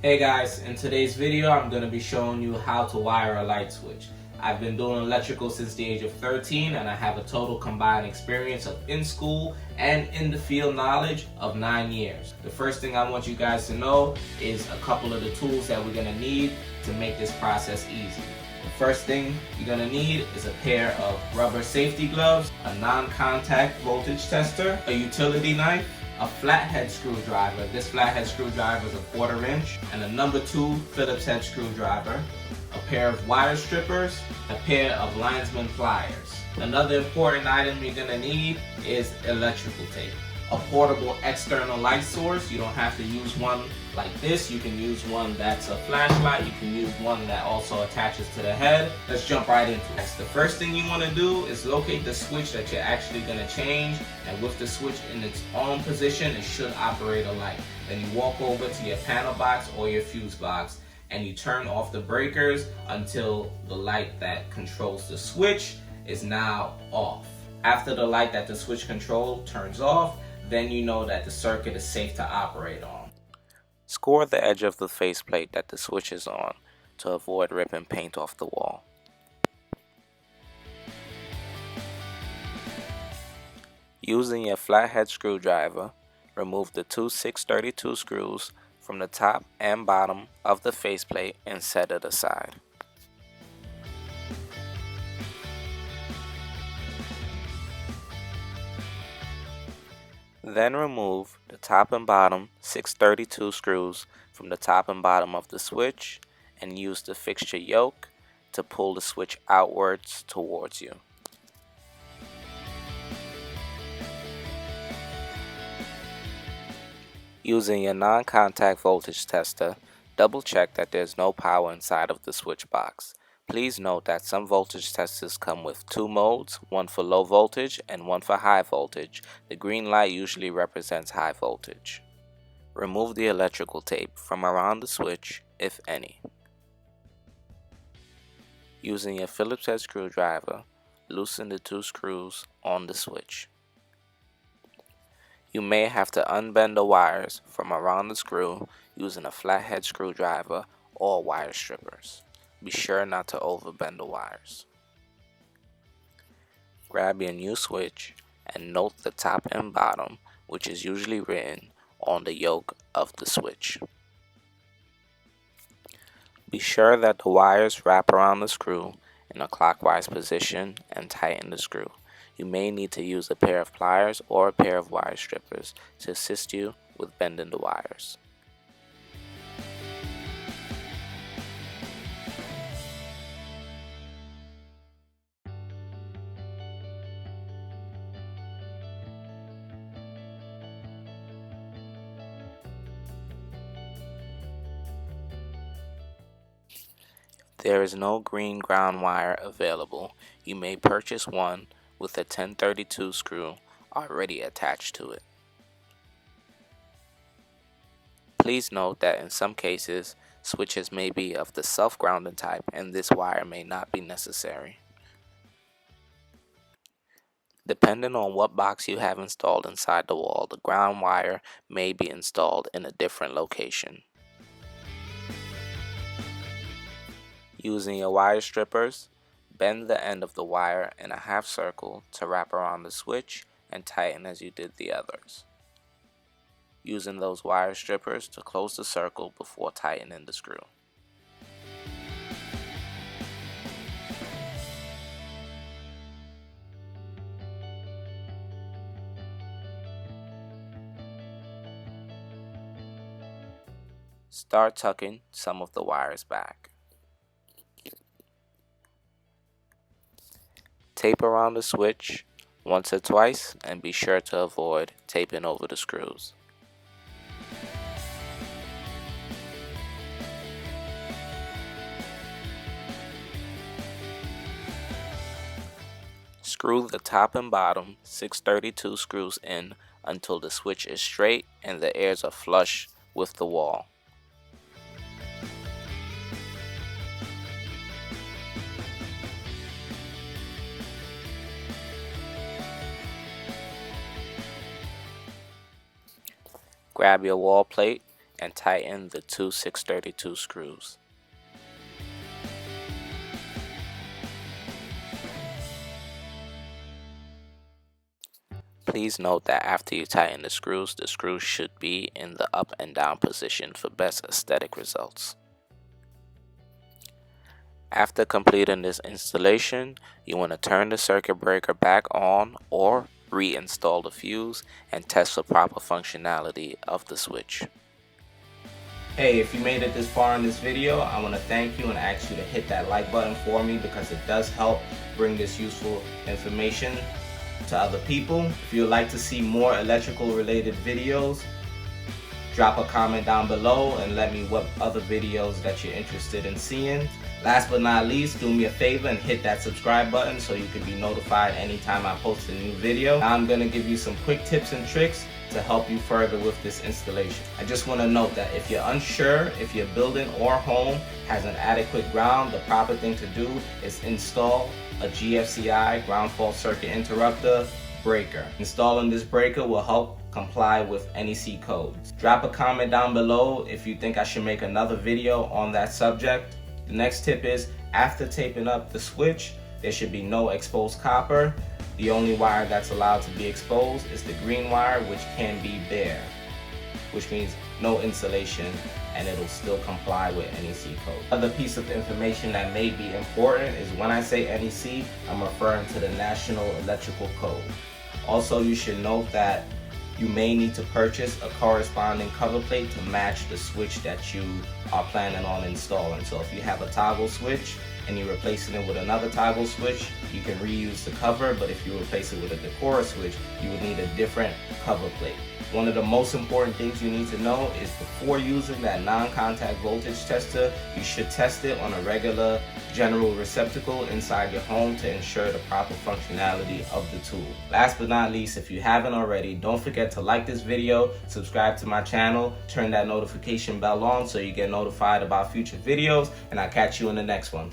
Hey guys, in today's video I'm going to be showing you how to wire a light switch. I've been doing electrical since the age of 13 and I have a total combined experience of in school and in the field knowledge of 9 years. The first thing I want you guys to know is a couple of the tools that we're going to need to make this process easy. The first thing you're going to need is a pair of rubber safety gloves, a non-contact voltage tester, a utility knife, a flathead screwdriver. This flathead screwdriver is a 1/4 inch, and a number 2 Phillips head screwdriver, a pair of wire strippers, a pair of linesman pliers. Another important item you're going to need is electrical tape. A portable external light source. You don't have to use one like this. You can use one that's a flashlight. You can use one that also attaches to the head. Let's jump right into it. The first thing you want to do is locate the switch that you're actually going to change, and with the switch in its own position, it should operate a light. Then you walk over to your panel box or your fuse box and you turn off the breakers until the light that controls the switch is now off. After the light that the switch controls turns off, then you know that the circuit is safe to operate on. Score the edge of the faceplate that the switch is on to avoid ripping paint off the wall. Using your flathead screwdriver, remove the two 632 screws from the top and bottom of the faceplate and set it aside. Then remove the top and bottom 632 screws from the top and bottom of the switch and use the fixture yoke to pull the switch outwards towards you. Using your non-contact voltage tester, double check that there is no power inside of the switch box. Please note that some voltage testers come with 2 modes, one for low voltage and one for high voltage. The green light usually represents high voltage. Remove the electrical tape from around the switch, if any. Using your Phillips head screwdriver, loosen the 2 screws on the switch. You may have to unbend the wires from around the screw using a flathead screwdriver or wire strippers. Be sure not to overbend the wires. Grab your new switch and note the top and bottom, which is usually written on the yoke of the switch. Be sure that the wires wrap around the screw in a clockwise position and tighten the screw. You may need to use a pair of pliers or a pair of wire strippers to assist you with bending the wires. If there is no green ground wire available, you may purchase one with a 1032 screw already attached to it. Please note that in some cases, switches may be of the self-grounding type and this wire may not be necessary. Depending on what box you have installed inside the wall, the ground wire may be installed in a different location. Using your wire strippers, bend the end of the wire in a half circle to wrap around the switch and tighten as you did the others. Using those wire strippers to close the circle before tightening the screw. Start tucking some of the wires back. Tape around the switch once or twice and be sure to avoid taping over the screws. Screw the top and bottom 632 screws in until the switch is straight and the ears are flush with the wall. Grab your wall plate and tighten the two 632 screws. Please note that after you tighten the screws should be in the up and down position for best aesthetic results. After completing this installation, you want to turn the circuit breaker back on or reinstall the fuse and test for proper functionality of the switch. Hey, if you made it this far in this video, I want to thank you and ask you to hit that like button for me because it does help bring this useful information to other people. If you would like to see more electrical related videos, drop a comment down below and let me what other videos that you're interested in seeing. Last but not least, do me a favor and hit that subscribe button so you can be notified anytime I post a new video. Now I'm going to give you some quick tips and tricks to help you further with this installation. I just want to note that if you're unsure if your building or home has an adequate ground, the proper thing to do is install a GFCI ground fault circuit interrupter breaker. Installing this breaker will help comply with NEC codes. Drop a comment down below if you think I should make another video on that subject. The next tip is, after taping up the switch, there should be no exposed copper. The only wire that's allowed to be exposed is the green wire, which can be bare, which means no insulation, and it'll still comply with NEC code. Another piece of information that may be important is when I say NEC, I'm referring to the National Electrical Code. Also, you should note that you may need to purchase a corresponding cover plate to match the switch that you are planning on installing. So if you have a toggle switch and you're replacing it with another toggle switch, you can reuse the cover, but if you replace it with a Decora switch, you would need a different cover plate. One of the most important things you need to know is before using that non-contact voltage tester, you should test it on a regular general receptacle inside your home to ensure the proper functionality of the tool. Last but not least, if you haven't already, don't forget to like this video, subscribe to my channel, turn that notification bell on so you get notified about future videos, and I'll catch you in the next one.